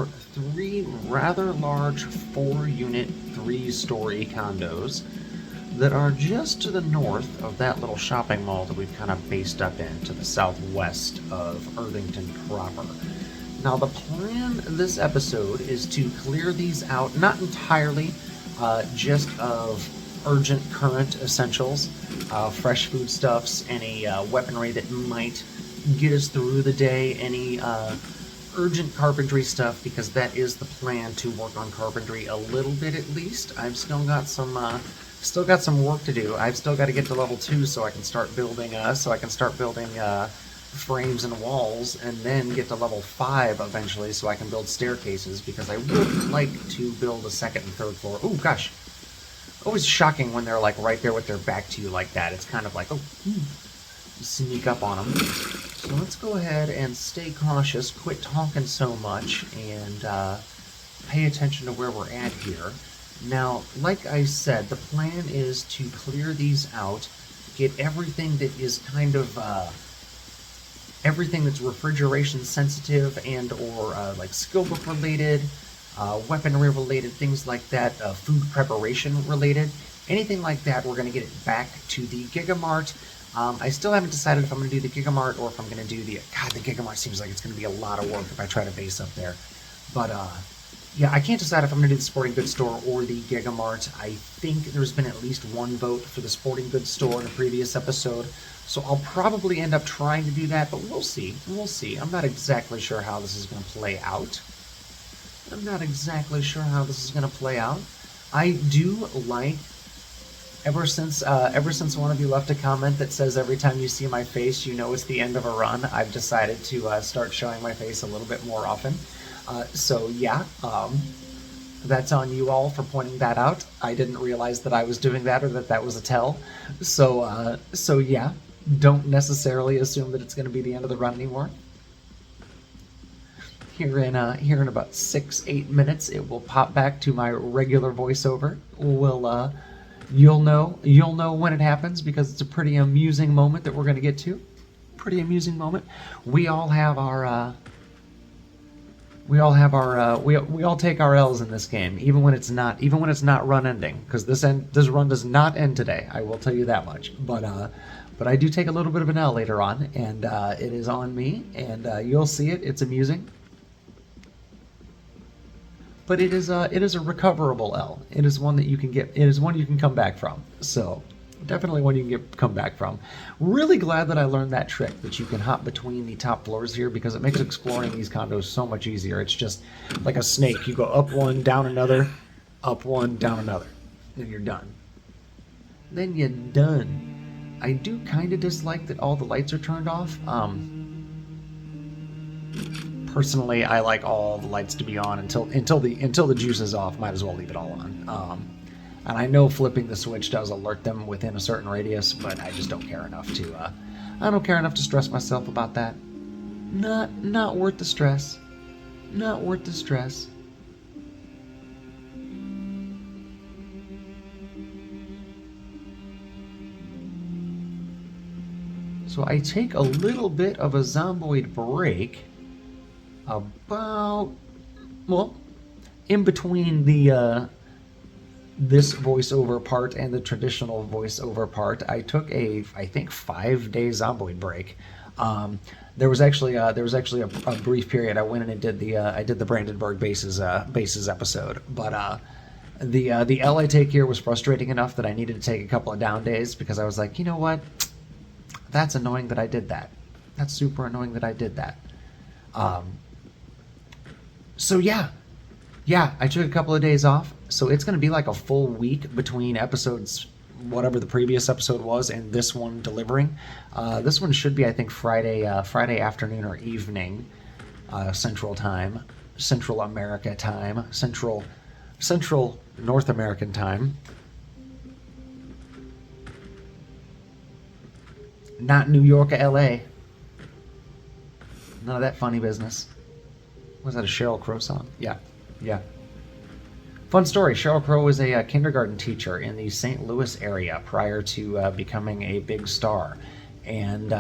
are three rather large 4-unit, 3-story condos that are just to the north of that little shopping mall that we've kind of based up in to the southwest of Irvington proper. Now, the plan this episode is to clear these out, not entirely, just of urgent current essentials, fresh foodstuffs, any weaponry that might get us through the day, any urgent carpentry stuff, because that is the plan, to work on carpentry a little bit at least. I've still got some work to do. I've still got to get to level 2 so I can start building frames and walls, and then get to level 5 eventually so I can build staircases, because I would like to build a second and third floor. Oh gosh, always shocking when they're like right there with their back to you like that. It's kind of like, oh, sneak up on them. So let's go ahead and stay cautious, quit talking so much, and pay attention to where we're at here. Now, like I said, the plan is to clear these out, get everything that is kind of everything that's refrigeration sensitive and or like skill book related, weaponry related, things like that, food preparation related, anything like that. We're going to get it back to the Gigamart. I still haven't decided if I'm going to do the Gigamart or if I'm going to do the... God, the Gigamart seems like it's going to be a lot of work if I try to base up there. But, yeah, I can't decide if I'm going to do the sporting goods store or the Gigamart. I think there's been at least one vote for the sporting goods store in a previous episode, so I'll probably end up trying to do that, but we'll see. We'll see. I'm not exactly sure how this is going to play out. I do like... Ever since one of you left a comment that says every time you see my face, you know it's the end of a run, I've decided to start showing my face a little bit more often. So yeah, that's on you all for pointing that out. I didn't realize that I was doing that or that was a tell. So yeah, don't necessarily assume that it's going to be the end of the run anymore. Here in about 6-8 minutes, it will pop back to my regular voiceover. You'll know when it happens, because it's a pretty amusing moment that we're going to get to. Pretty amusing moment. We all take our L's in this game, even when it's not run ending, because this run does not end today. I will tell you that much. But I do take a little bit of an L later on, and it is on me, and you'll see it. It's amusing. But it is a recoverable L. It is one that you can get. It is one you can come back from. So definitely one you can come back from. Really glad that I learned that trick, that you can hop between the top floors here, because it makes exploring these condos so much easier. It's just like a snake. You go up one, down another, up one, down another, and you're done. Then you're done. I do kind of dislike that all the lights are turned off. Personally, I like all the lights to be on until the juice is off. Might as well leave it all on. And I know flipping the switch does alert them within a certain radius, but I just don't care enough to. I don't care enough to stress myself about that. Not worth the stress. Not worth the stress. So I take a little bit of a zomboid break. In between the this voiceover part and the traditional voiceover part, I took I think 5-day zomboid break. There was actually a brief period I went in and did the Brandenburg bases episode, but the L I take here was frustrating enough that I needed to take a couple of down days, because I was like, you know what, that's annoying that I did that. That's super annoying that I did that. So yeah, I took a couple of days off, so it's going to be like a full week between episodes, whatever the previous episode was, and this one delivering. This one should be, I think, Friday afternoon or evening, Central Time, Central America time, Central North American time. Not New York or LA. None of that funny business. Was that a Sheryl Crow song? Yeah. Fun story. Sheryl Crow was a kindergarten teacher in the St. Louis area prior to becoming a big star. And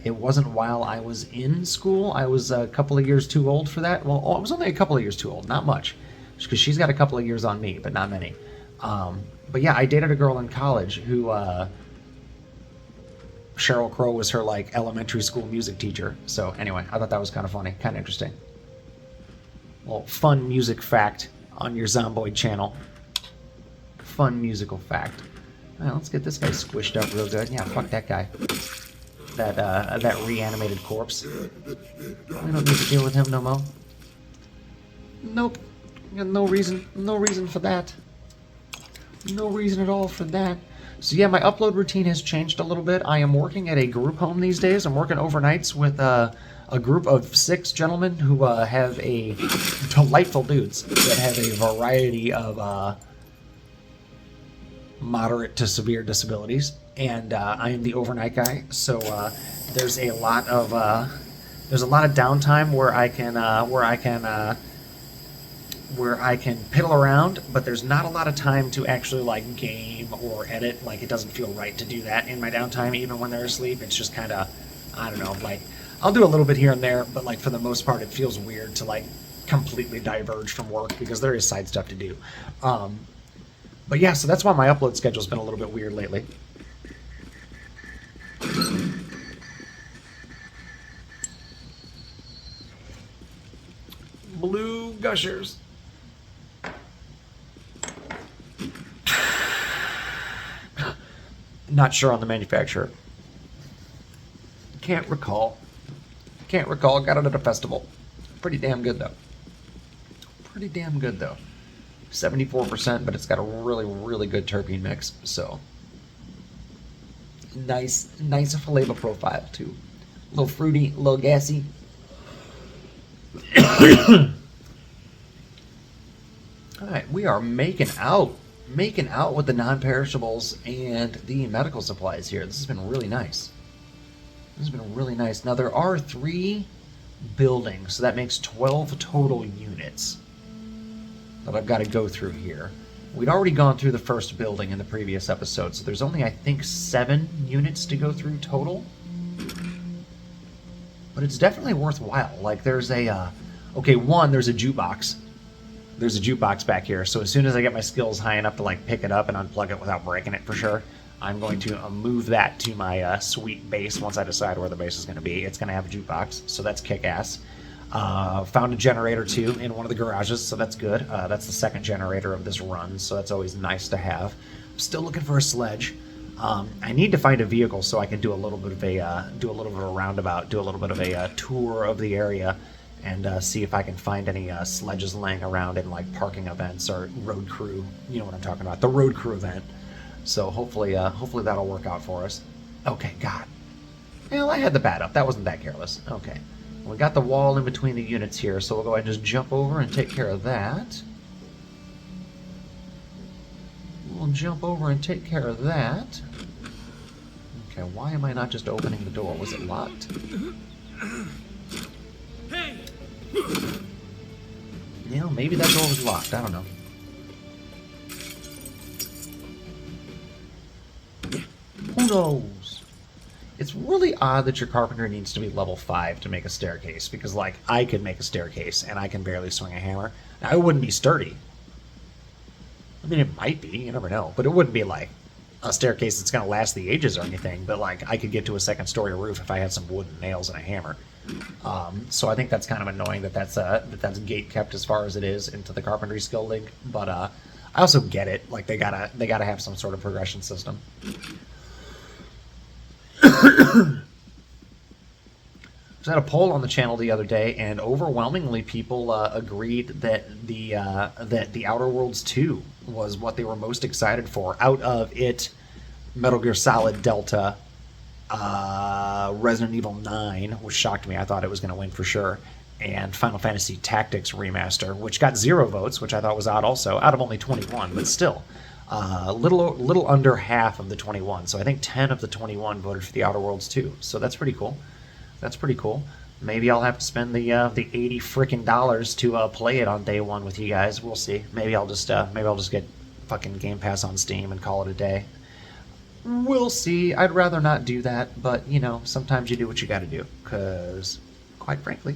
it wasn't while I was in school. I was a couple of years too old for that. Well, I was only a couple of years too old, not much, because she's got a couple of years on me, but not many. But yeah, I dated a girl in college who Cheryl Crow was her like elementary school music teacher. So anyway, I thought that was kind of funny, kind of interesting. Well, fun music fact on your Zomboid channel. Fun musical fact. Well, let's get this guy squished up real good. Yeah, fuck that guy. That reanimated corpse. We don't need to deal with him no more. Nope. No reason for that. No reason at all for that. So yeah, my upload routine has changed a little bit. I am working at a group home these days. I'm working overnights with a group of 6 gentlemen who have a delightful dudes that have a variety of moderate to severe disabilities, and I am the overnight guy. So there's a lot of downtime where I can piddle around, but there's not a lot of time to actually like game or edit. Like, it doesn't feel right to do that in my downtime, even when they're asleep. It's just kind of, I don't know, like I'll do a little bit here and there, but like for the most part, it feels weird to like completely diverge from work because there is side stuff to do. But yeah, so that's why my upload schedule's been a little bit weird lately. Blue Gushers. Not sure on the manufacturer. Can't recall. Got it at a festival. Pretty damn good though. 74%, but it's got a really, really good terpene mix. So nice flavor profile too. A little fruity, a little gassy. All right, we are making out with the non-perishables and the medical supplies here. This has been really nice. Now there are 3 buildings, so that makes 12 total units that I've got to go through here. We'd already gone through the first building in the previous episode, so there's only, I think, 7 units to go through total. But it's definitely worthwhile. Like, there's a, there's a jukebox. There's a jukebox back here, so as soon as I get my skills high enough to, like, pick it up and unplug it without breaking it for sure, I'm going to move that to my sweet base once I decide where the base is going to be. It's going to have a jukebox, so that's kick-ass. Found a generator too in one of the garages, so that's good. That's the second generator of this run, so that's always nice to have. I'm still looking for a sledge. I need to find a vehicle so I can do a little bit of a roundabout, do a little bit of a tour of the area, and see if I can find any sledges laying around in like parking events or road crew. You know what I'm talking about, the road crew event. So hopefully that'll work out for us. Okay, God. Well, I had the bat up. That wasn't that careless. Okay. We got the wall in between the units here, so we'll go ahead and just jump over and take care of that. Okay, why am I not just opening the door? Was it locked? You know, maybe that door was locked. I don't know. Who knows? It's really odd that your carpenter needs to be level 5 to make a staircase, because, like, I could make a staircase, and I can barely swing a hammer. Now, it wouldn't be sturdy. I mean, it might be, you never know, but it wouldn't be, like, a staircase that's going to last the ages or anything, but, like, I could get to a second-story roof if I had some wood and nails and a hammer. So I think that's kind of annoying that that's gate kept as far as it is into the Carpentry Skill League, but, I also get it. Like, they gotta have some sort of progression system. So I had a poll on the channel the other day, and overwhelmingly people agreed that the Outer Worlds 2 was what they were most excited for out of it, Metal Gear Solid Delta, Resident Evil 9, which shocked me. I thought it was going to win for sure, and Final Fantasy Tactics Remaster, which got 0 votes, which I thought was odd also, out of only 21, but still. Little under half of the 21, so I think 10 of the 21 voted for the Outer Worlds 2, so that's pretty cool. Maybe I'll have to spend the $80 frickin' dollars to play it on day one with you guys. We'll see. Maybe I'll just get fucking Game Pass on Steam and call it a day. We'll see. I'd rather not do that, but you know, sometimes you do what you got to do. Because, quite frankly,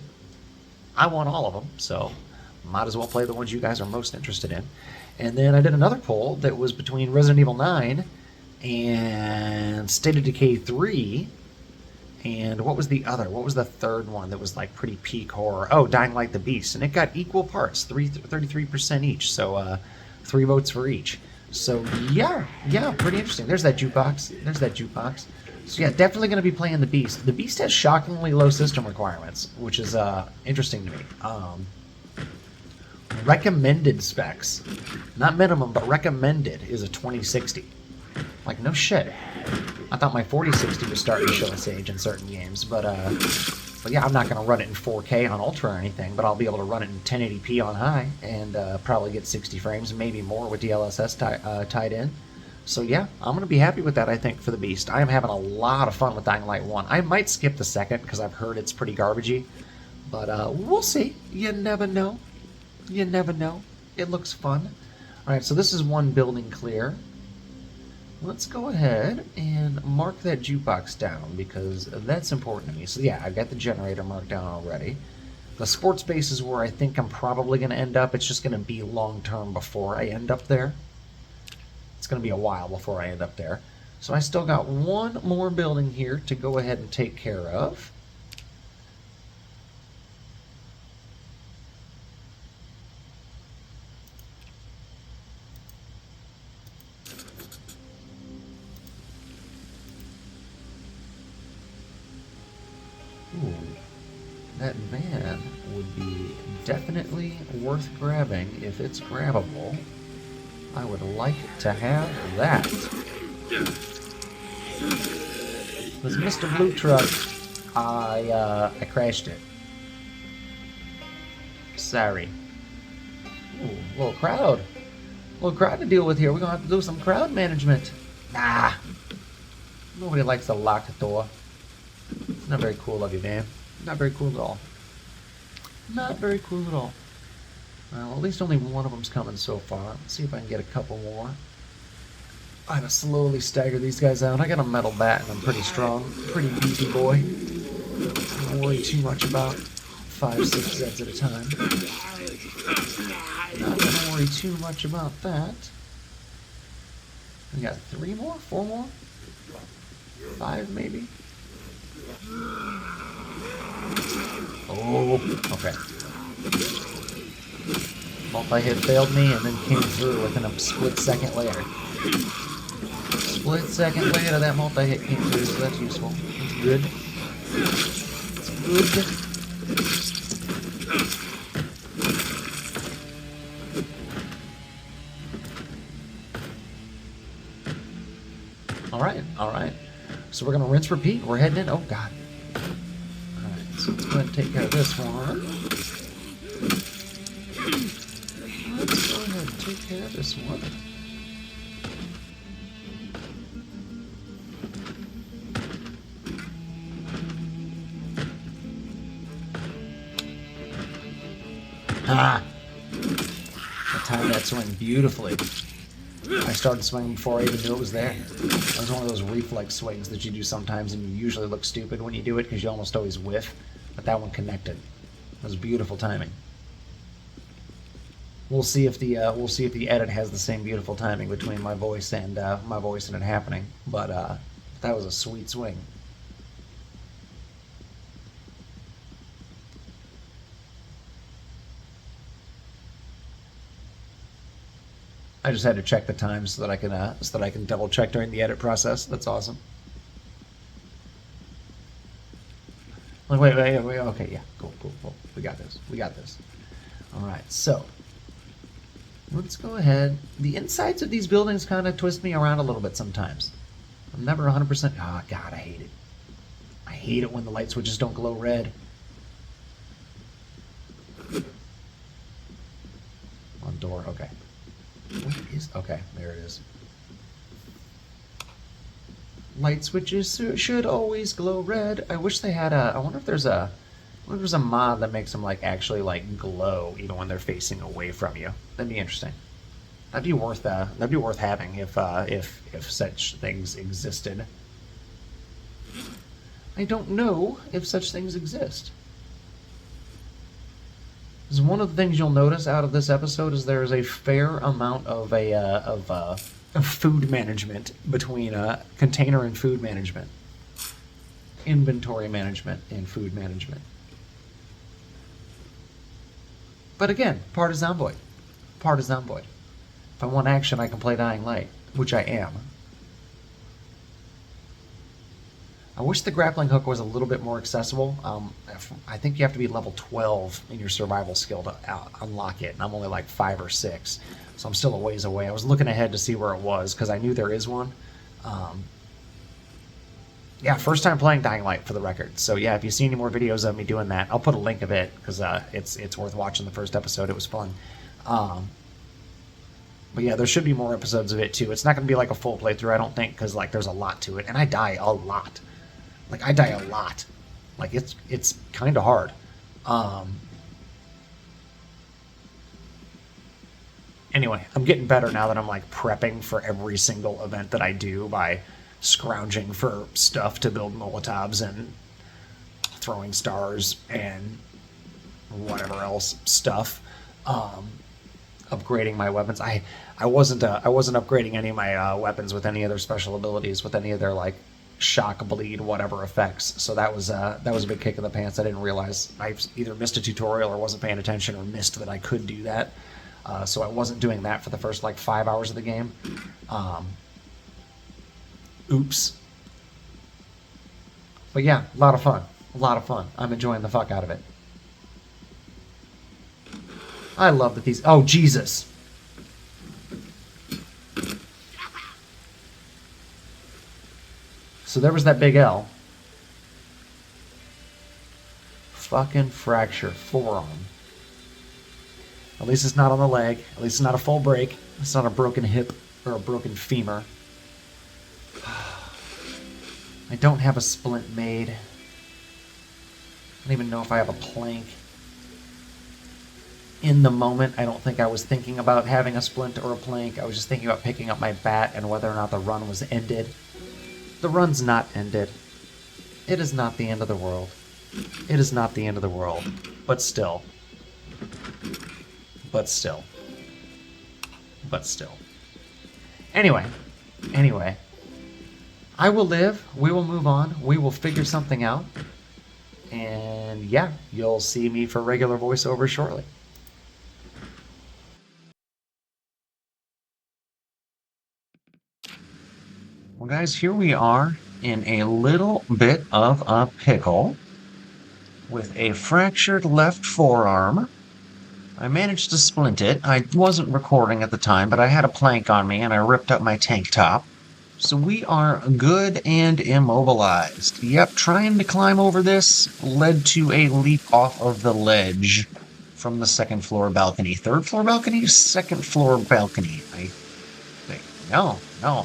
I want all of them, so might as well play the ones you guys are most interested in. And then I did another poll that was between Resident Evil 9 and State of Decay 3. And what was the other? What was the third one that was like pretty peak horror? Oh, Dying Light the Beast. And it got equal parts, 33% each. So 3 votes for each. So yeah, pretty interesting. There's that jukebox. So yeah, definitely going to be playing the Beast. The Beast has shockingly low system requirements, which is interesting to me. Recommended specs, not minimum, but recommended is a 2060. Like, no shit. I thought my 4060 was starting to show its age in certain games, but yeah, I'm not going to run it in 4K on Ultra or anything, but I'll be able to run it in 1080p on high and probably get 60 frames, maybe more with DLSS tied in. So yeah, I'm going to be happy with that, I think, for the Beast. I am having a lot of fun with Dying Light 1. I might skip the second because I've heard it's pretty garbagey, but we'll see. You never know. You never know. It looks fun. Alright, so this is one building clear. Let's go ahead and mark that jukebox down because that's important to me. So yeah, I've got the generator marked down already. The sports base is where I think I'm probably going to end up. It's just going to be long-term before I end up there. It's going to be a while before I end up there. So I still got one more building here to go ahead and take care of. Ooh, that van would be definitely worth grabbing if it's grabbable. I would like to have that. This Mr. Blue Truck, I crashed it. Sorry. Ooh, little crowd. Little crowd to deal with here. We're gonna have to do some crowd management. Nah. Nobody likes to lock the door. Not very cool of you, man. Not very cool at all. Not very cool at all. Well, at least only one of them's coming so far. Let's see if I can get a couple more. I gotta slowly stagger these guys out. I got a metal bat and I'm pretty strong. Pretty beefy boy. Don't worry too much about 5, 6 Zeds at a time. Not gonna worry too much about that. We got 3 more? 4 more? 5 maybe? Oh, okay. Multi-hit failed me and then came through within a split second later. Split second later that multi-hit came through, so that's useful. That's good. It's good. Alright. So we're gonna rinse repeat. We're heading in. Oh god. Alright, so let's go ahead and take care of this one. Let's go ahead and take care of this one. Ah! I timed that swing beautifully. I started swinging before I even knew it was there. That was one of those reflex swings that you do sometimes and you usually look stupid when you do it because you almost always whiff. But that one connected. It was beautiful timing. We'll see if the edit has the same beautiful timing between my voice and it happening. But that was a sweet swing. I just had to check the time so that I can double check during the edit process. That's awesome. Like, wait. Okay, yeah, cool. We got this. All right, so let's go ahead. The insides of these buildings kind of twist me around a little bit sometimes. I'm never 100%. Oh God, I hate it. I hate it when the light switches don't glow red. On door, okay. Okay, there it is. Light switches should always glow red. I wish they had a. I wonder if there's a mod that makes them like actually like glow even when they're facing away from you. That'd be interesting. that'd be worth having if such things existed. I don't know if such things exist. Because one of the things you'll notice out of this episode is there is a fair amount of food management between container and food management, inventory management and food management. But again, Partisan Void. Partisan Void. If I want action, I can play Dying Light, which I am. I wish the grappling hook was a little bit more accessible. I think you have to be level 12 in your survival skill to unlock it, and I'm only like 5 or 6, so I'm still a ways away. I was looking ahead to see where it was, because I knew there is one. Yeah, first time playing Dying Light, for the record. So yeah, if you see any more videos of me doing that, I'll put a link of it, because it's worth watching the first episode. It was fun. But yeah, there should be more episodes of it too. It's not going to be like a full playthrough, I don't think, because like there's a lot to it, and I die a lot. Like, I die a lot. Like, it's kind of hard. Anyway, I'm getting better now that I'm, like, prepping for every single event that I do by scrounging for stuff to build Molotovs and throwing stars and whatever else stuff. Upgrading my weapons. I wasn't upgrading any of my weapons with any of their special abilities, with any of their, like, shock, bleed, whatever effects. So that was a big kick in the pants. I didn't realize. I either missed a tutorial or wasn't paying attention or missed that I could do that. So I wasn't doing that for the first like 5 hours of the game. Oops. But yeah, a lot of fun. A lot of fun. I'm enjoying the fuck out of it. I love that these... Oh, Jesus. So there was that big L. Fucking fracture forearm. At least it's not on the leg. At least it's not a full break. It's not a broken hip or a broken femur. I don't have a splint made. I don't even know if I have a plank. In the moment, I don't think I was thinking about having a splint or a plank. I was just thinking about picking up my bat and whether or not the run was ended. The run's not ended. It is not the end of the world. It is not the end of the world. But still. But still. But still. Anyway. I will live. We will move on. We will figure something out. And yeah, you'll see me for regular voiceover shortly. Well, guys, here we are in a little bit of a pickle with a fractured left forearm. I managed to splint it. I wasn't recording at the time, but I had a plank on me and I ripped up my tank top. So we are good and immobilized. Yep, trying to climb over this led to a leap off of the ledge from the second floor balcony. Third floor balcony? Second floor balcony, I think. No,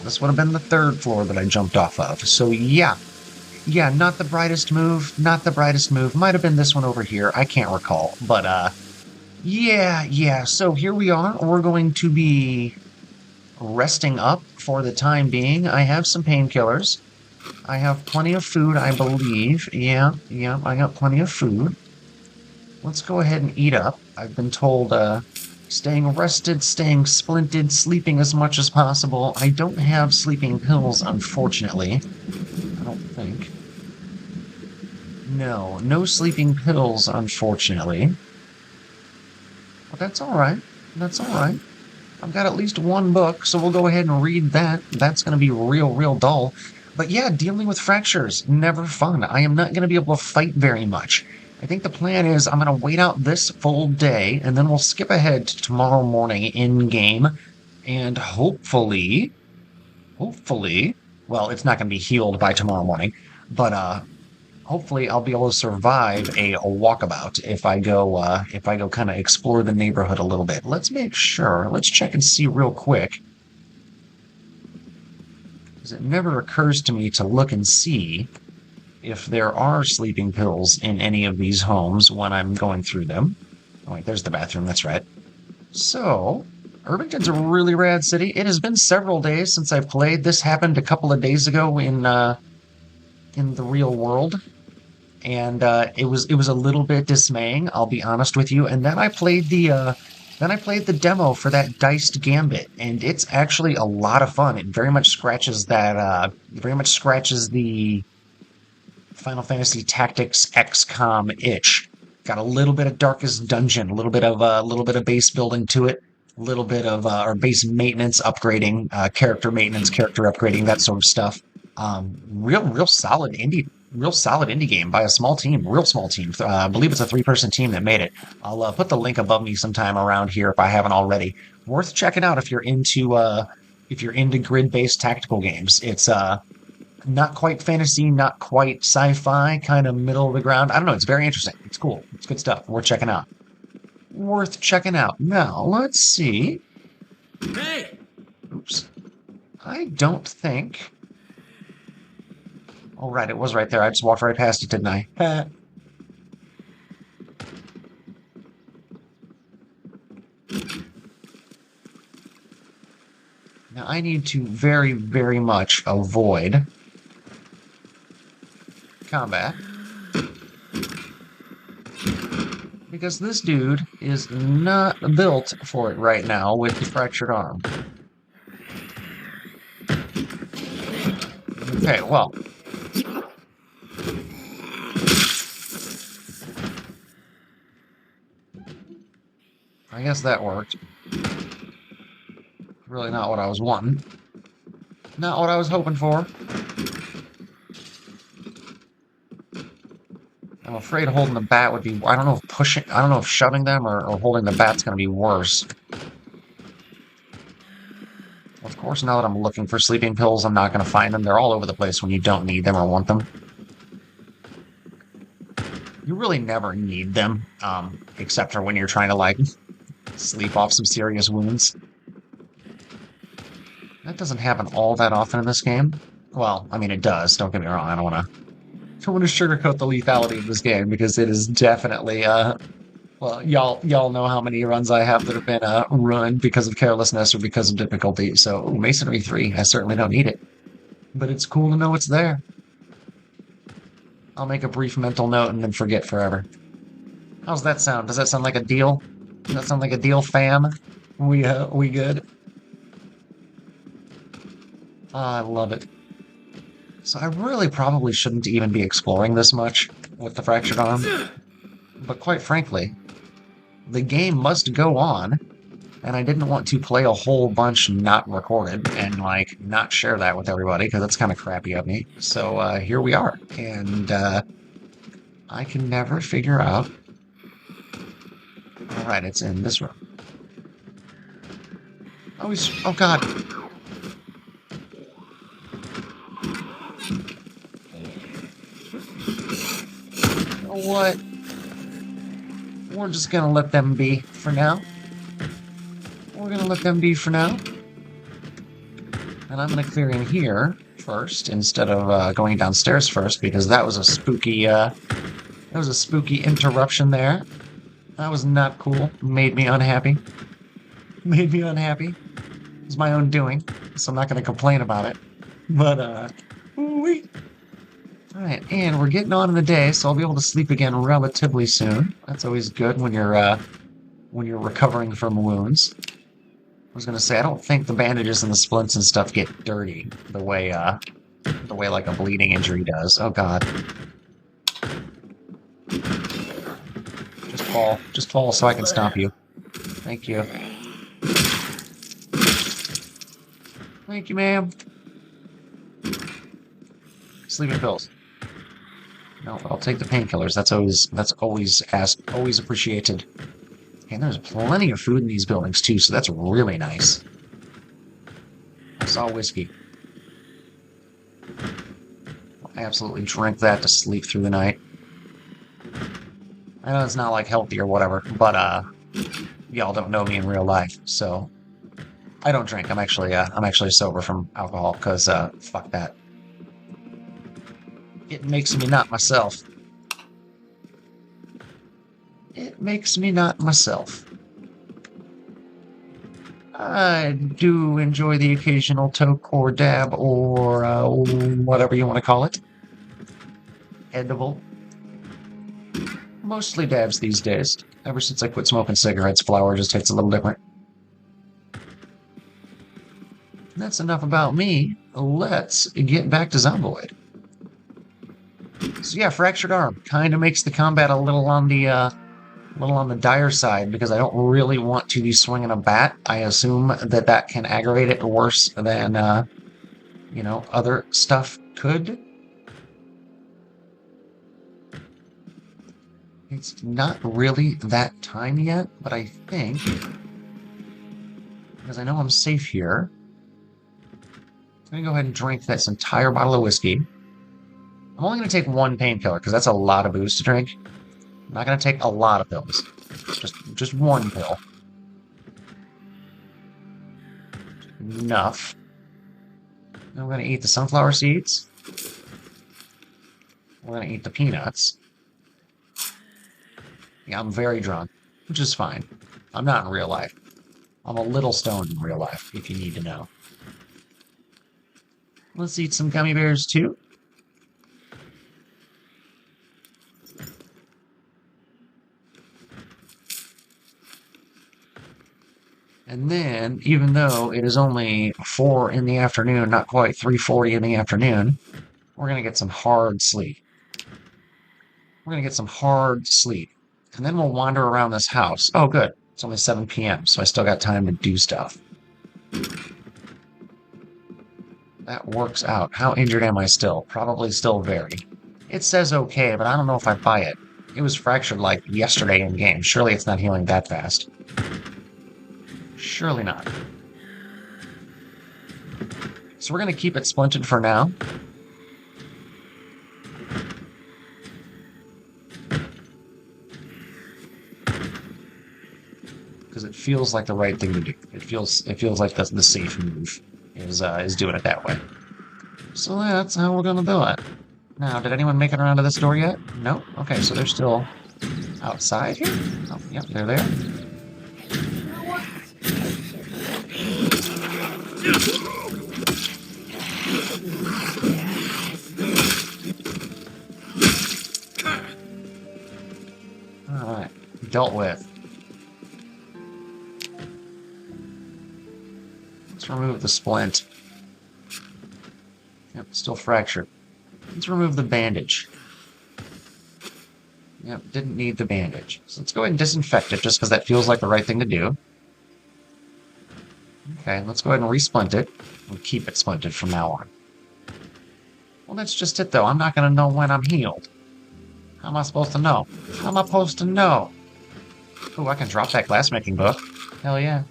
this would have been the third floor that I jumped off of. So yeah, not the brightest move, Might have been this one over here, I can't recall. But, yeah, so here we are. We're going to be resting up for the time being. I have some painkillers. I have plenty of food, I believe. Yeah, I got plenty of food. Let's go ahead and eat up. I've been told, staying rested, staying splinted, sleeping as much as possible. I don't have sleeping pills, unfortunately. I don't think. No sleeping pills, unfortunately. But that's alright. I've got at least one book, so we'll go ahead and read that. That's going to be real dull. But yeah, dealing with fractures, never fun. I am not going to be able to fight very much. I think the plan is I'm going to wait out this full day, and then we'll skip ahead to tomorrow morning in-game, and hopefully, well, it's not going to be healed by tomorrow morning, but hopefully I'll be able to survive a walkabout if I go kind of explore the neighborhood a little bit. Let's make sure. Let's check and see real quick. Because it never occurs to me to look and see if there are sleeping pills in any of these homes when I'm going through them. Oh, wait, there's the bathroom. That's right. So, Irvington's a really rad city. It has been several days since I played. This happened a couple of days ago in the real world, and it was a little bit dismaying. I'll be honest with you. And then I played the demo for that Diced Gambit, and it's actually a lot of fun. It very much scratches the Final Fantasy Tactics XCOM itch. Got a little bit of Darkest Dungeon, a little bit of base building to it, a little bit of or base maintenance, upgrading, character maintenance, character upgrading, that sort of stuff. Real solid indie game by a small team, real small team. I believe it's a 3-person team that made it. I'll put the link above me sometime around here if I haven't already. Worth checking out if you're into grid-based tactical games. It's not quite fantasy, not quite sci-fi, kind of middle of the ground. I don't know. It's very interesting. It's cool. It's good stuff. Worth checking out. Worth checking out. Now, let's see. Hey! Oops. I don't think... Oh, right. It was right there. I just walked right past it, didn't I? Now, I need to very, very much avoid combat, because this dude is not built for it right now with the fractured arm. Okay, well. I guess that worked. Really not what I was wanting. Not what I was hoping for. I'm afraid holding the bat would be... I don't know if shoving them or holding the bat's going to be worse. Of course, now that I'm looking for sleeping pills, I'm not going to find them. They're all over the place when you don't need them or want them. You really never need them, except for when you're trying to, like, sleep off some serious wounds. That doesn't happen all that often in this game. Well, I mean, it does. Don't get me wrong. I don't want to sugarcoat the lethality of this game, because it is definitely, well, y'all know how many runs I have that have been ruined because of carelessness or because of difficulty. So, ooh, Masonry 3, I certainly don't need it. But it's cool to know it's there. I'll make a brief mental note and then forget forever. How's that sound? Does that sound like a deal? Does that sound like a deal, fam? We good? I love it. So I really probably shouldn't even be exploring this much with the fractured arm. But quite frankly, the game must go on, and I didn't want to play a whole bunch not recorded and, like, not share that with everybody, because that's kind of crappy of me. So here we are, and I can never figure out... Alright, it's in this room. Oh god! You know what? We're just gonna let them be for now. We're gonna let them be for now. And I'm gonna clear in here first instead of going downstairs first, because that was a spooky interruption there. That was not cool. Made me unhappy. Made me unhappy. It was my own doing, so I'm not gonna complain about it. But ooh-wee. Alright, and we're getting on in the day, so I'll be able to sleep again relatively soon. That's always good when you're recovering from wounds. I was gonna say, I don't think the bandages and the splints and stuff get dirty the way like a bleeding injury does. Oh god. Just fall so I can stomp you. Thank you. Thank you, ma'am. Sleeping pills. No, I'll take the painkillers. That's always appreciated. And there's plenty of food in these buildings too, so that's really nice. I saw whiskey. I absolutely drank that to sleep through the night. I know it's not like healthy or whatever, but y'all don't know me in real life, so I don't drink. I'm actually sober from alcohol, because fuck that. It makes me not myself. It makes me not myself. I do enjoy the occasional toke or dab or whatever you want to call it. Edible. Mostly dabs these days. Ever since I quit smoking cigarettes, flower just tastes a little different. That's enough about me. Let's get back to Zomboid. So yeah, fractured arm kind of makes the combat a little on the dire side because I don't really want to be swinging a bat. I assume that can aggravate it worse than other stuff could. It's not really that time yet, but I think because I know I'm safe here, I'm gonna go ahead and drink this entire bottle of whiskey. I'm only gonna take one painkiller because that's a lot of booze to drink. I'm not gonna take a lot of pills. Just one pill. Enough. Then we're gonna eat the sunflower seeds. We're gonna eat the peanuts. Yeah, I'm very drunk, which is fine. I'm not in real life. I'm a little stoned in real life, if you need to know. Let's eat some gummy bears too. And then, even though it is only 4 in the afternoon, not quite 3:40 in the afternoon, we're going to get some hard sleep. We're going to get some hard sleep. And then we'll wander around this house. Oh, good. It's only 7 p.m., so I still got time to do stuff. That works out. How injured am I still? Probably still very. It says okay, but I don't know if I buy it. It was fractured like yesterday in game. Surely it's not healing that fast. Surely not. So we're going to keep it splinted for now. Because it feels like the right thing to do. It feels like the safe move is doing it that way. So that's how we're going to do it. Now, did anyone make it around to this door yet? No? Okay, so they're still outside here? Oh, yep, they're there. Alright, dealt with. Let's remove the splint. Yep, still fractured. Let's remove the bandage. Yep, didn't need the bandage. So let's go ahead and disinfect it, just because that feels like the right thing to do. Okay, let's go ahead and resplint it, and keep it splinted from now on. Well, that's just it, though. I'm not going to know when I'm healed. How am I supposed to know? How am I supposed to know? Ooh, I can drop that glassmaking book. Hell yeah.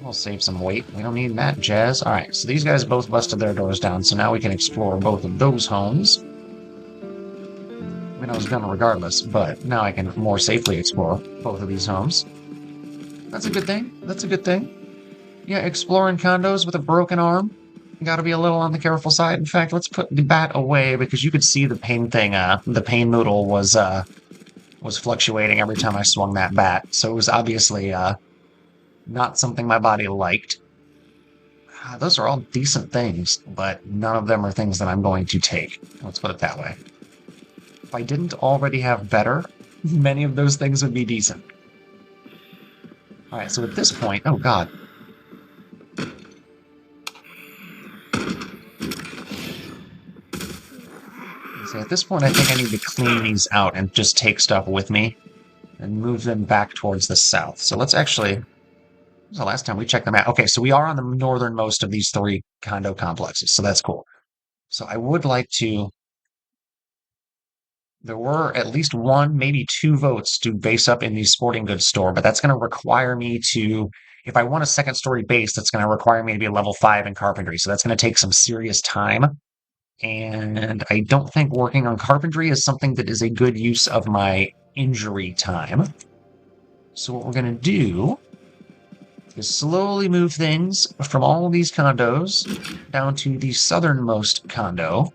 We'll save some weight. We don't need that jazz. Alright, so these guys both busted their doors down, so now we can explore both of those homes. I mean, I was gonna regardless, but now I can more safely explore both of these homes. That's a good thing. That's a good thing. Yeah, exploring condos with a broken arm. You gotta be a little on the careful side. In fact, let's put the bat away, because you could see the pain thing, the pain noodle was fluctuating every time I swung that bat, so it was obviously, not something my body liked. Those are all decent things, but none of them are things that I'm going to take. Let's put it that way. If I didn't already have better, many of those things would be decent. Alright, so at this point... Oh, God. So at this point, I think I need to clean these out and just take stuff with me and move them back towards the south. So let's actually... When was the last time we checked them out? Okay, so we are on the northernmost of these 3 condo complexes, so that's cool. So I would like to... There were at least 1, maybe 2 votes to base up in the sporting goods store, but that's going to require me to... If I want a second-story base, that's going to require me to be a level 5 in carpentry, so that's going to take some serious time. And I don't think working on carpentry is something that is a good use of my injury time. So what we're going to do is slowly move things from all of these condos down to the southernmost condo,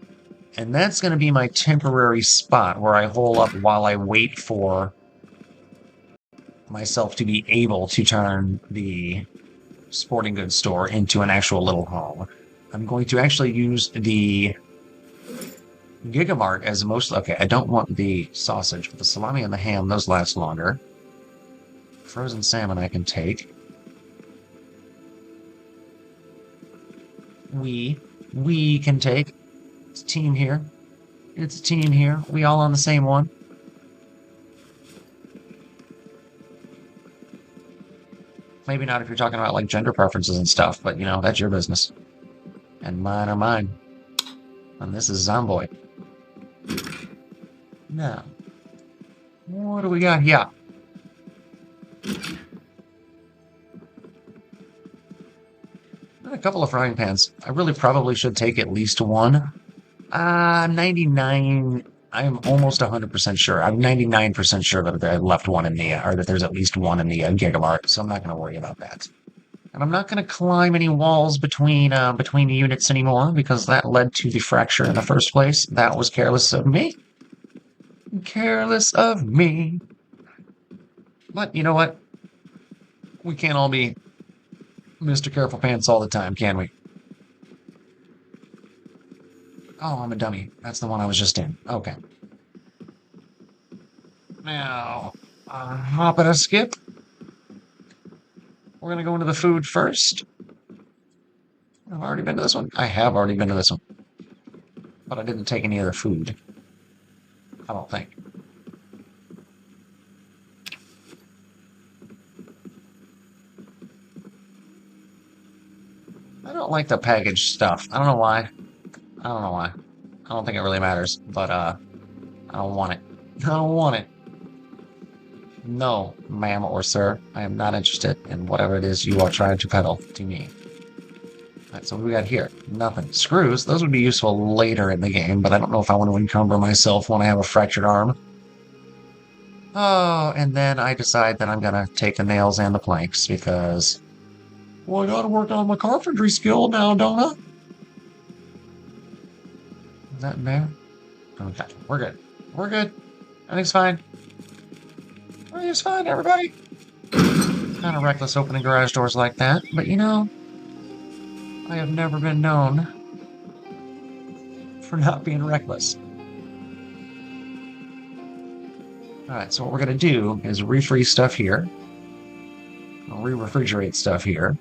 and that's going to be my temporary spot where I hole up while I wait for myself to be able to turn the sporting goods store into an actual little home. I'm going to actually use the Gigamart as most... Okay, I don't want the sausage, but the salami and the ham, those last longer. Frozen salmon I can take. We can take. It's a team here. It's a team here. We all on the same one. Maybe not if you're talking about, like, gender preferences and stuff, but, you know, that's your business. And mine are mine. And this is Zomboid. Now, what do we got here? A couple of frying pans. I really probably should take at least one. 99... I'm almost 100% sure. I'm 99% sure that I left one in the... or that there's at least one in the Gigamart, so I'm not going to worry about that. And I'm not going to climb any walls between the units anymore, because that led to the fracture in the first place. That was careless of me. Careless of me. But you know what? We can't all be Mr. Careful Pants all the time, can we? Oh, I'm a dummy. That's the one I was just in. Okay. Now, hop and a skip. We're going to go into the food first. I've already been to this one. I have already been to this one. But I didn't take any other food. I don't think. I don't like the packaged stuff. I don't know why. I don't know why. I don't think it really matters, but, I don't want it. I don't want it. No, ma'am or sir, I am not interested in whatever it is you are trying to peddle to me. Alright, so what do we got here? Nothing. Screws, those would be useful later in the game, but I don't know if I want to encumber myself when I have a fractured arm. Oh, and then I decide that I'm gonna take the nails and the planks, because... well, I gotta work on my carpentry skill now, don't I? Is that bad? Okay, we're good. We're good. Everything's fine. Everything's fine, everybody. Kind of reckless opening garage doors like that, but you know, I have never been known for not being reckless. Alright, so what we're going to do is refreeze stuff here. I'll re-refrigerate stuff here.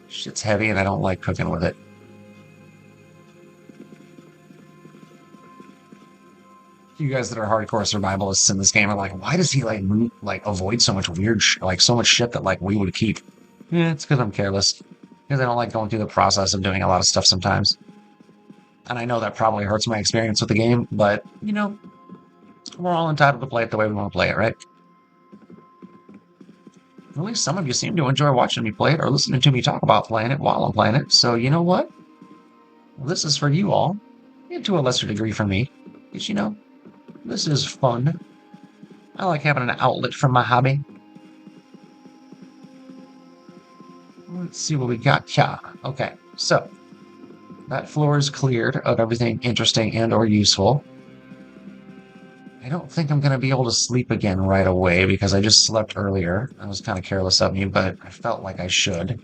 Shit's heavy and I don't like cooking with it. You guys that are hardcore survivalists in this game are like, why does he like avoid so much weird so much shit that like we would keep? Yeah, it's because I'm careless. Because I don't like going through the process of doing a lot of stuff sometimes. And I know that probably hurts my experience with the game, but you know, we're all entitled to play it the way we want to play it, right? At least some of you seem to enjoy watching me play it or listening to me talk about playing it while I'm playing it, so you know what? Well, this is for you all, and to a lesser degree for me, because you know, this is fun. I like having an outlet for my hobby. Let's see what we got here. Okay, so that floor is cleared of everything interesting and or useful. I don't think I'm going to be able to sleep again right away because I just slept earlier. That was kind of careless of me, but I felt like I should.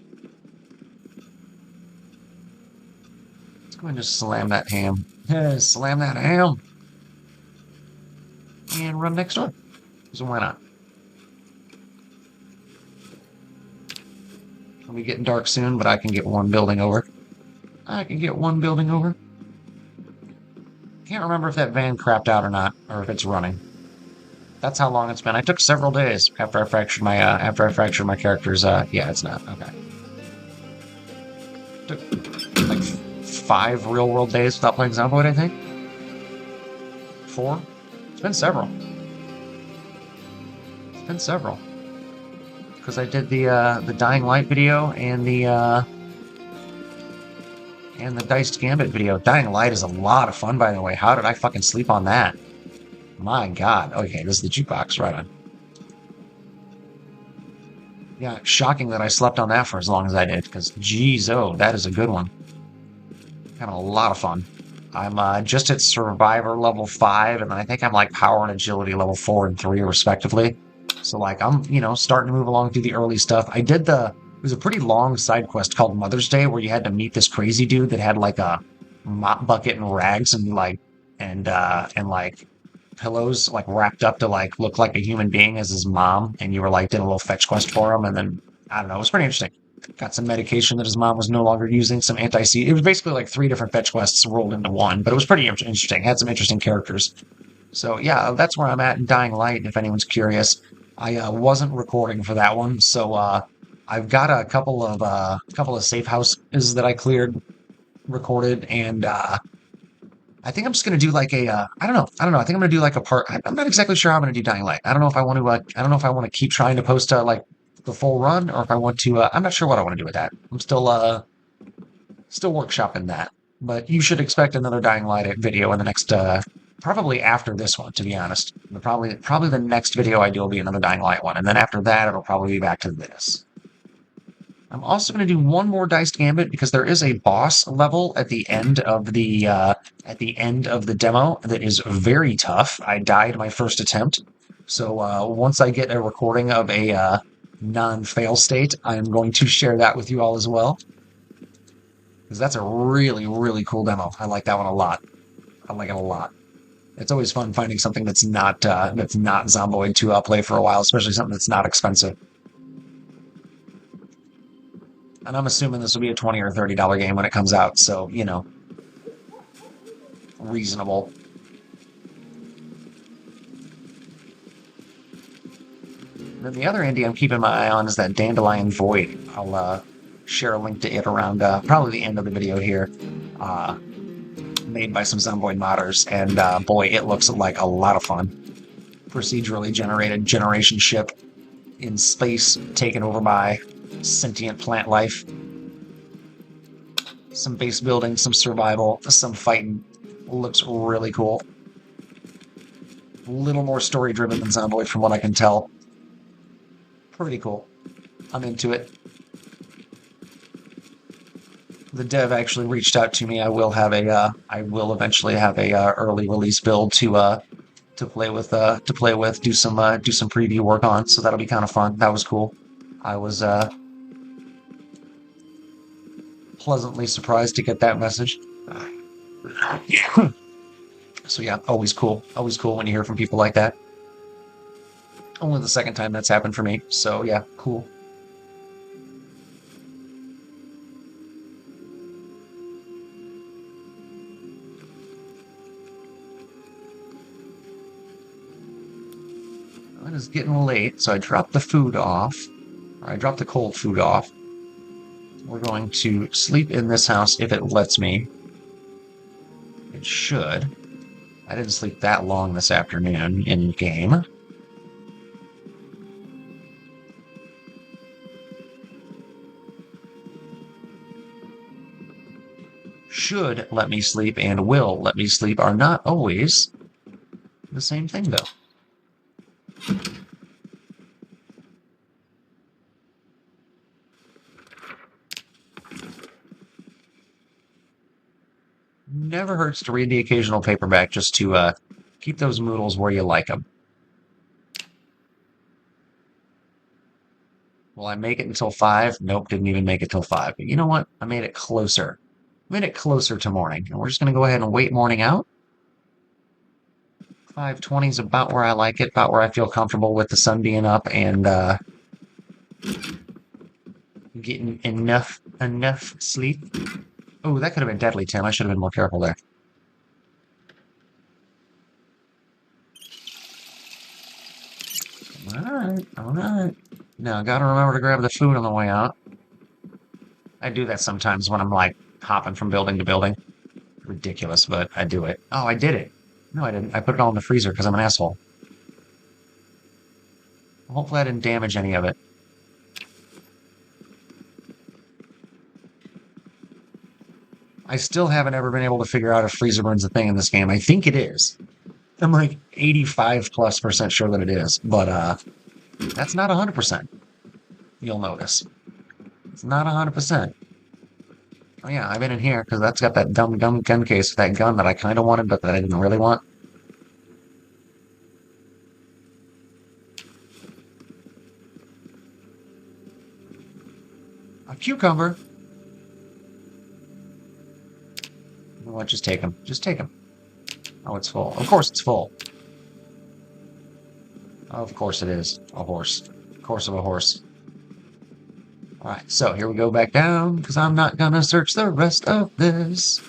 Let's go ahead and just slam that ham. Yeah, slam that ham! And run next door. So why not? It'll be getting dark soon, but I can get one building over. I can get one building over. Can't remember if that van crapped out or not, or if it's running. That's how long it's been. I took several days after I fractured my character's. Yeah, it's not okay. Took like 5 real-world days without playing Zomboid, I think. 4. It's been several. It's been several. Because I did the Dying Light video and the And the Diced Gambit video. Dying Light is a lot of fun, by the way. How did I fucking sleep on that? My god. Okay, this is the jukebox. Right on. Yeah, shocking that I slept on that for as long as I did, because geez, oh, that is a good one. Having a lot of fun. I'm just at Survivor level 5, and then I think I'm like Power and Agility level 4 and 3, respectively. So, like, I'm, starting to move along through the early stuff. It was a pretty long side quest called Mother's Day, where you had to meet this crazy dude that had, like, a mop bucket and rags and, like, pillows, like, wrapped up to, like, look like a human being as his mom, and you were, like, did a little fetch quest for him, and then, I don't know, it was pretty interesting. Got some medication that his mom was no longer using, some anti-seed. It was basically like 3 different fetch quests rolled into one, but it was pretty interesting. Had some interesting characters. So yeah, that's where I'm at in Dying Light. If anyone's curious, I wasn't recording for that one, so I've got a couple of safe houses that I cleared, recorded, and I think I'm just gonna do like I don't know. I think I'm gonna do like a part. I'm not exactly sure how I'm gonna do Dying Light. I don't know if I want to. I don't know if I want to keep trying to post like the full run, or if I want to. I'm not sure what I want to do with that. I'm still workshopping that. But you should expect another Dying Light video in the next. Probably after this one, to be honest. Probably the next video I do will be another Dying Light one, and then after that it'll probably be back to this. I'm also going to do one more Diced Gambit because there is a boss level at the end of the demo that is very tough. I died my first attempt, so once I get a recording of a non-fail state, I'm going to share that with you all as well, because that's a really, really cool demo. I like that one a lot. I like it a lot. It's always fun finding something that's not Zomboid to play for a while, especially something that's not expensive. And I'm assuming this will be a $20 or $30 game when it comes out, so, reasonable. Then the other indie I'm keeping my eye on is that Dandelion Void. I'll share a link to it around probably the end of the video here. Made by some Zomboid modders, and boy, it looks like a lot of fun. Procedurally generated generation ship in space taken over by sentient plant life. Some base building, some survival, some fighting. Looks really cool. A little more story driven than Zomboid from what I can tell. Pretty cool. I'm into it. The dev actually reached out to me. I will eventually have a early release build to play with, do some preview work on. So that'll be kind of fun. That was cool. I was pleasantly surprised to get that message. So yeah, always cool. Always cool when you hear from people like that. Only the second time that's happened for me. So yeah, cool. It is getting late, so I dropped the food off. Or I dropped the cold food off. We're going to sleep in this house if it lets me. It should. I didn't sleep that long this afternoon in game. Should let me sleep and will let me sleep are not always the same thing, though. Never hurts to read the occasional paperback just to keep those moodles where you like them. Will I make it until 5? Nope, didn't even make it till 5. But you know what? I made it closer. I made it closer to morning. And we're just going to go ahead and wait morning out. 5:20 is about where I like it, about where I feel comfortable with the sun being up and getting enough sleep. Oh, that could have been deadly, Tim. I should have been more careful there. Alright. Now, gotta remember to grab the food on the way out. I do that sometimes when I'm, like, hopping from building to building. Ridiculous, but I do it. Oh, I did it. No, I didn't. I put it all in the freezer because I'm an asshole. Hopefully I didn't damage any of it. I still haven't ever been able to figure out if freezer burn's a thing in this game. I think it is. I'm like 85+% sure that it is, but that's not 100%. You'll notice. It's not 100%. Oh yeah, I've been in here because that's got that dumb gun case with that gun that I kind of wanted, but that I didn't really want. A cucumber. You know what? Just take him. Just take him. Oh, it's full. Of course it's full. Of course it is. A horse. Of course of a horse. Alright, so here we go back down, because I'm not gonna search the rest of this.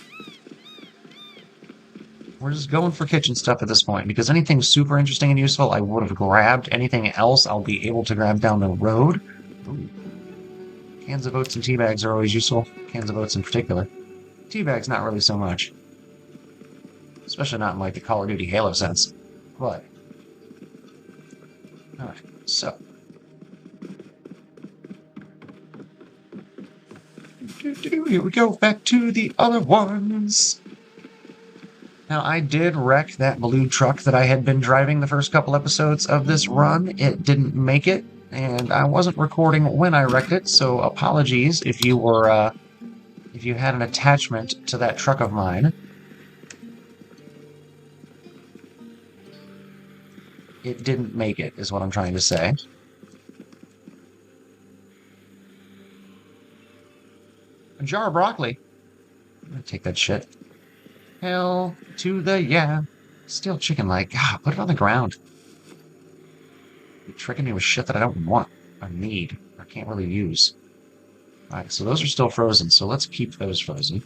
We're just going for kitchen stuff at this point, because anything super interesting and useful I would have grabbed. Anything else I'll be able to grab down the road. Ooh. Cans of oats and tea bags are always useful. Cans of oats in particular. Tea bags not really so much. Especially not in like the Call of Duty Halo sense. But alright, so here we go, back to the other ones. Now, I did wreck that blue truck that I had been driving the first couple episodes of this run. It didn't make it, and I wasn't recording when I wrecked it, so apologies if you were, if you had an attachment to that truck of mine. It didn't make it, is what I'm trying to say. A jar of broccoli. I'm gonna take that shit. Hell to the yeah. Still chicken like. God, put it on the ground. You're tricking me with shit that I don't want, or need, or can't really use. Alright, so those are still frozen, so let's keep those frozen.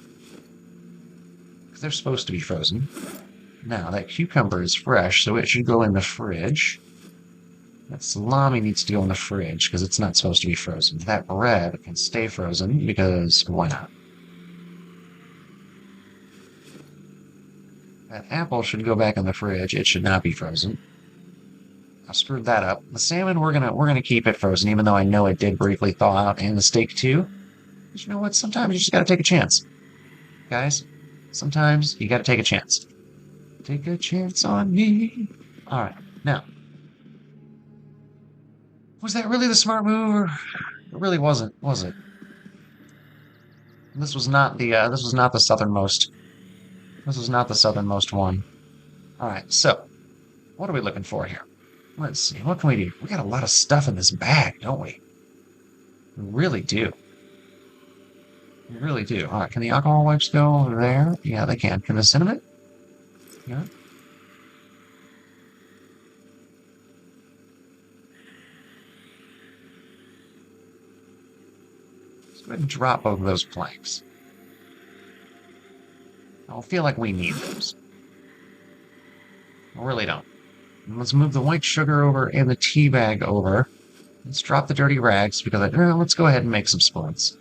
Because they're supposed to be frozen. Now, that cucumber is fresh, so it should go in the fridge. That salami needs to go in the fridge, because it's not supposed to be frozen. That bread can stay frozen, because why not? That apple should go back in the fridge. It should not be frozen. I screwed that up. The salmon, we're gonna keep it frozen, even though I know it did briefly thaw out, and the steak too. But you know what? Sometimes you just gotta take a chance. Guys, sometimes you gotta take a chance. Take a chance on me. Alright, now. Was that really the smart move, or it really wasn't, was it? This was not the southernmost. This was not the southernmost one. Alright, so, what are we looking for here? Let's see, what can we do? We got a lot of stuff in this bag, don't we? We really do. We really do. Alright, can the alcohol wipes go over there? Yeah, they can. Can the cinnamon? Yeah. Let's go ahead and drop both of those planks. I don't feel like we need those. I really don't. And let's move the white sugar over and the tea bag over. Let's drop the dirty rags because let's go ahead and make some splints.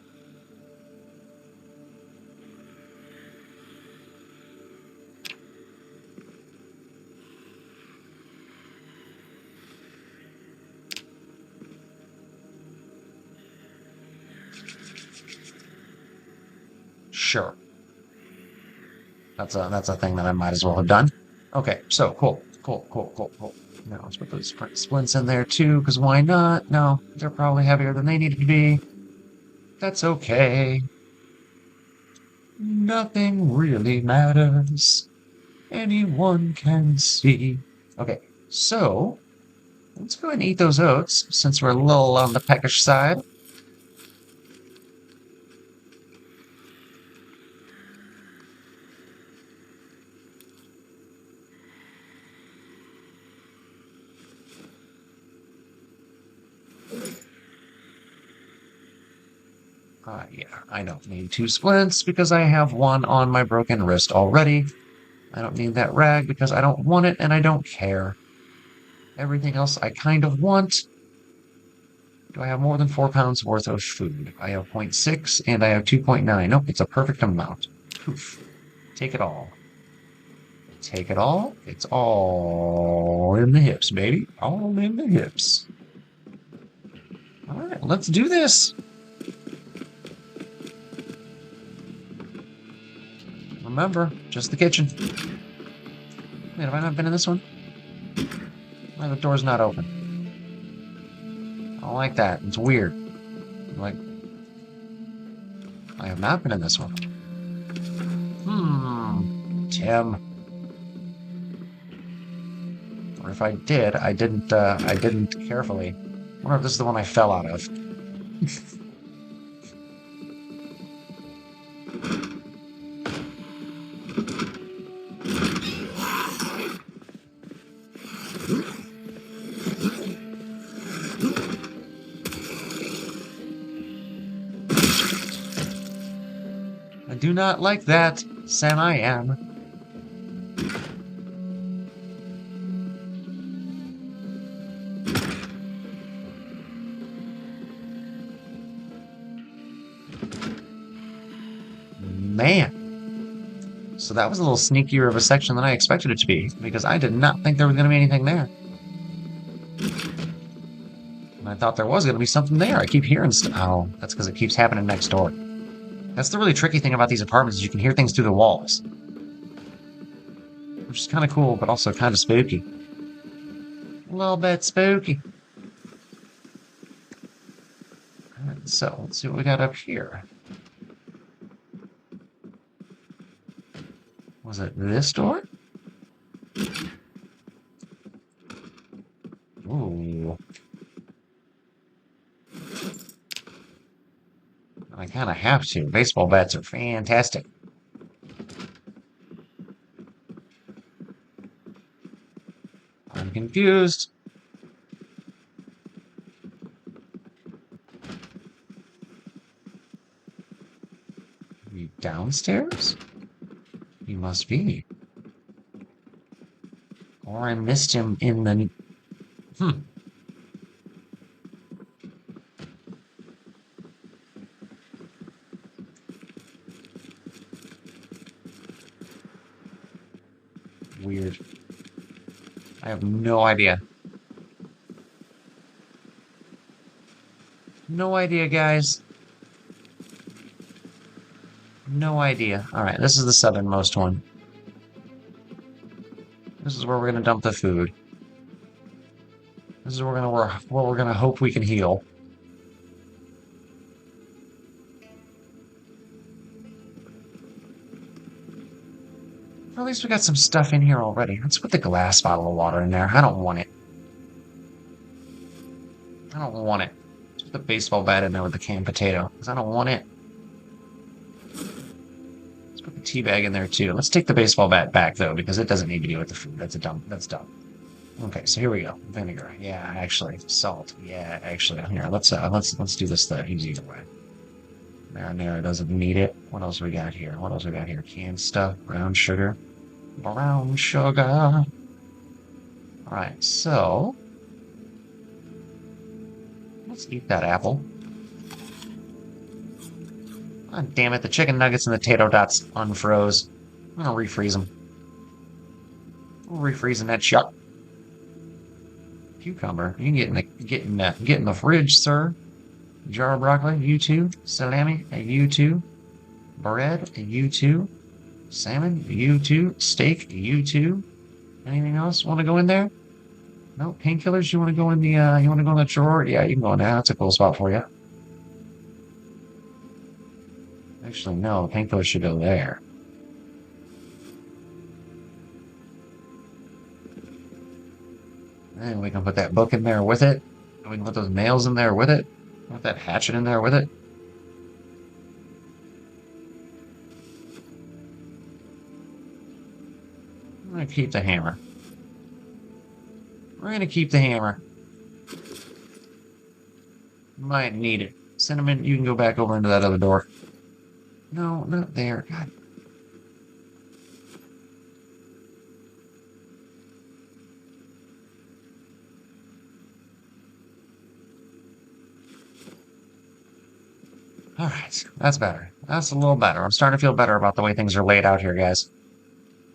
Sure. That's a thing that I might as well have done. Okay, so cool. Now let's put those splints in there too, because why not? No, they're probably heavier than they need to be. That's okay. Nothing really matters. Anyone can see. Okay, so let's go ahead and eat those oats, since we're a little on the peckish side. Yeah, I don't need 2 splints because I have 1 on my broken wrist already. I don't need that rag because I don't want it and I don't care. Everything else I kind of want. Do I have more than 4 pounds worth of food? I have 0.6 and I have 2.9. Nope, it's a perfect amount. Poof. Take it all. Take it all. It's all in the hips, baby. All in the hips. Alright, let's do this. Remember, just the kitchen. Wait, have I not been in this one? Why the door's not open? I don't like that. It's weird. Like, I have not been in this one. Tim. Or if I did, I didn't carefully. I wonder if this is the one I fell out of. I do not like that, Sam I am. Man. So that was a little sneakier of a section than I expected it to be, because I did not think there was going to be anything there. And I thought there was going to be something there. I keep hearing stuff. Oh, that's because it keeps happening next door. That's the really tricky thing about these apartments, is you can hear things through the walls. Which is kind of cool, but also kind of spooky. A little bit spooky. Alright, so let's see what we got up here. Was it this door? Ooh. I kind of have to. Baseball bats are fantastic. I'm confused. Are you downstairs? You must be. Or I missed him in the... Weird. I have no idea. No idea, guys. No idea. Alright, this is the southernmost one. This is where we're gonna dump the food. This is where we're gonna hope we can heal. Or at least we got some stuff in here already. Let's put the glass bottle of water in there. I don't want it. I don't want it. Let's put the baseball bat in there with the canned potato, because I don't want it. Let's put the tea bag in there too. Let's take the baseball bat back though, because it doesn't need to be with the food. That's dumb. Okay, so here we go. Vinegar. Yeah, actually. Salt. Yeah, actually. Here, let's do this the easier way. Marinara doesn't need it. What else we got here? Canned stuff. Brown sugar. Brown sugar. Alright, so... let's eat that apple. God damn it, the chicken nuggets and the potato dots unfroze. I'm gonna refreeze them. We're refreezing that shit. Cucumber. You can get in the fridge, sir. Jar of broccoli, you too. Salami, you too. Bread, you too. Salmon, you too. Steak, you too. Anything else want to go in there? No painkillers. You want to go in the drawer? Yeah, you can go in there. That's a cool spot for you. Actually, no. Painkillers should go there. And we can put that book in there with it. And we can put those nails in there with it. Put that hatchet in there with it. I'm gonna keep the hammer. We're gonna keep the hammer. Might need it. Cinnamon, you can go back over into that other door. No, not there. God. Alright, that's better. That's a little better. I'm starting to feel better about the way things are laid out here, guys.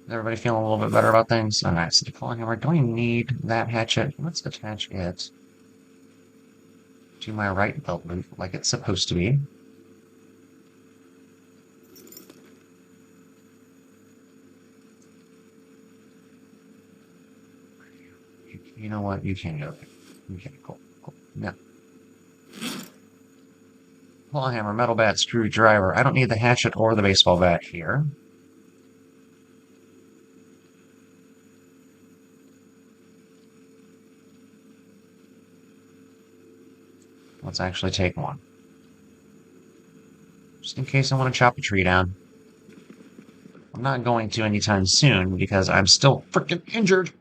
Is everybody feeling a little bit better about things? Alright, so the claw hammer. Do I need that hatchet? Let's attach it to my right belt loop like it's supposed to be. You know what? You can go there. Okay, cool. Now, claw hammer, metal bat, screwdriver. I don't need the hatchet or the baseball bat here. Let's actually take one. Just in case I want to chop a tree down. I'm not going to anytime soon because I'm still freaking injured.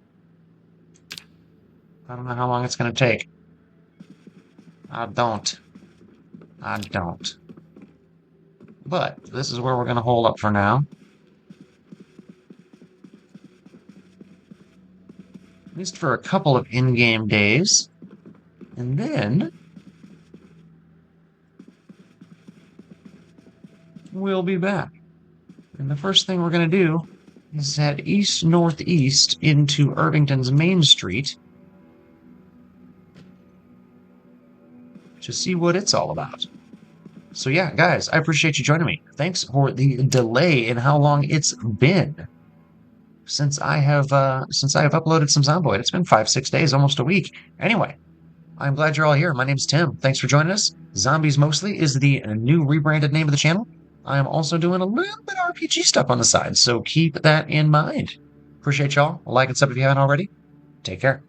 I don't know how long it's going to take. I don't. But this is where we're going to hold up for now. At least for a couple of in-game days. And then we'll be back. And the first thing we're going to do is head east-northeast into Irvington's Main Street to see what it's all about. So yeah, guys, I appreciate you joining me. Thanks for the delay in how long it's been since I have uploaded some Zomboid. It's been 5-6 days, almost a week. Anyway, I'm glad you're all here. My name's Tim. Thanks for joining us. Zombies Mostly is the new rebranded name of the channel. I am also doing a little bit of RPG stuff on the side, so keep that in mind. Appreciate y'all. Like and sub if you haven't already. Take care.